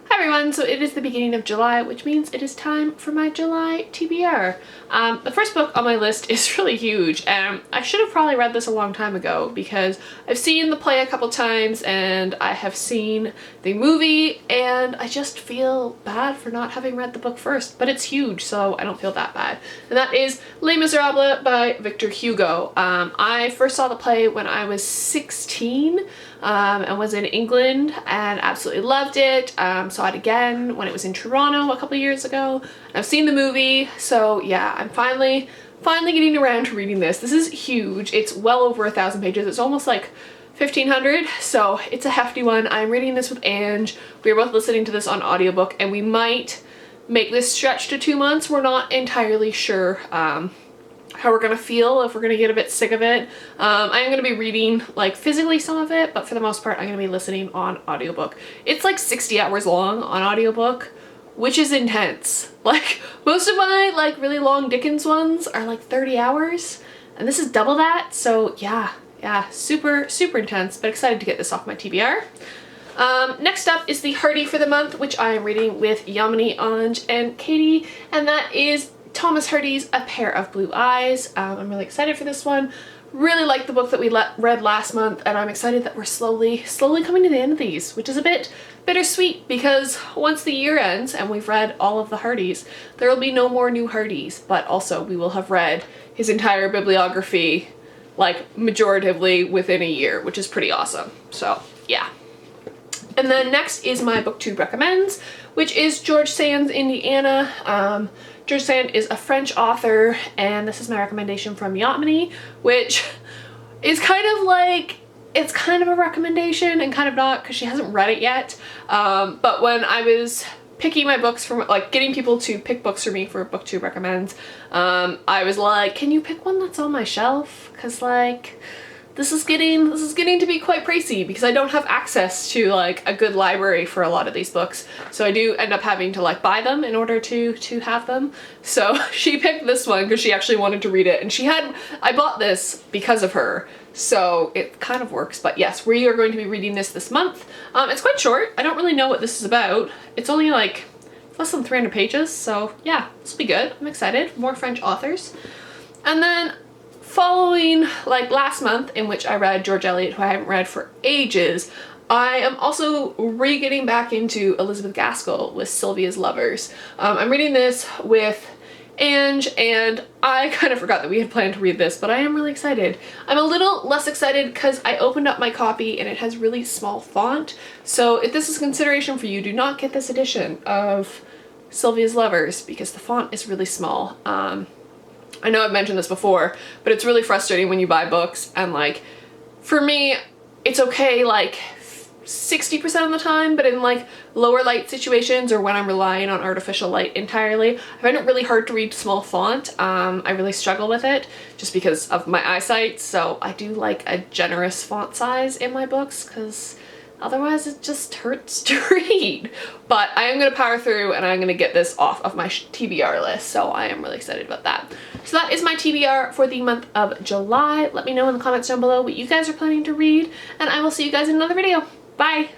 Hi everyone, so it is the beginning of July, which means it is time for my July TBR. The first book on my list is really huge, and I should have probably read this a long time ago because I've seen the play a couple times and I have seen the movie, and I just feel bad for not having read the book first, but it's huge, so I don't feel that bad. And that is Les Miserables by Victor Hugo. I first saw the play when I was 16 and was in England and absolutely loved it. Saw it again when it was in Toronto a couple years ago. I've seen the movie, so yeah, I'm finally getting around to reading this. This is huge. It's well over 1,000 pages. It's almost like 1,500, so it's a hefty one. I'm reading this with Ange. We are both listening to this on audiobook, and we might make this stretch to 2 months. We're not entirely sure how we're gonna feel, if we're gonna get a bit sick of it. I am gonna be reading like physically some of it, but for the most part I'm gonna be listening on audiobook. It's like 60 hours long on audiobook, which is intense. Like most of my like really long Dickens ones are like 30 hours and this is double that, so yeah, super intense, but excited to get this off my TBR. Next up is the Hardy for the month, which I am reading with Yamini, Ange, and Katie, and that is Thomas Hardy's A Pair of Blue Eyes. I'm really excited for this one. Really liked the book that we read last month, and I'm excited that we're slowly coming to the end of these, which is a bit bittersweet because once the year ends and we've read all of the Hardys, there will be no more new Hardys, but also we will have read his entire bibliography like majoritively within a year, which is pretty awesome. So yeah. And then next is my booktube recommends, which is George Sand's Indiana. George Sand is a French author, and this is my recommendation from Yamini, which is kind of like, it's kind of a recommendation and kind of not because she hasn't read it yet. But when I was picking my books from, like getting people to pick books for me for booktube recommends, I was like, can you pick one that's on my shelf? Because like, this is getting to be quite pricey because I don't have access to like a good library for a lot of these books. So I do end up having to like buy them in order to have them. So she picked this one because she actually wanted to read it, and I bought this because of her. So it kind of works, but yes, we are going to be reading this month. It's quite short. I don't really know what this is about. It's only like less than 300 pages. So yeah, this will be good. I'm excited. More French authors. And then following like last month, in which I read George Eliot, who I haven't read for ages, I am also getting back into Elizabeth Gaskell with Sylvia's Lovers. I'm reading this with Ange, and I kind of forgot that we had planned to read this, but I am really excited. I'm a little less excited because I opened up my copy and it has really small font. So if this is consideration for you, do not get this edition of Sylvia's Lovers because the font is really small. I know I've mentioned this before, but it's really frustrating when you buy books, and like for me it's okay like 60% of the time, but in like lower light situations or when I'm relying on artificial light entirely, I find it really hard to read small font. I really struggle with it just because of my eyesight, so I do like a generous font size in my books because otherwise it just hurts to read. But I am going to power through and I'm going to get this off of my TBR list, so I am really excited about that. So that is my TBR for the month of July. Let me know in the comments down below what you guys are planning to read, and I will see you guys in another video. Bye!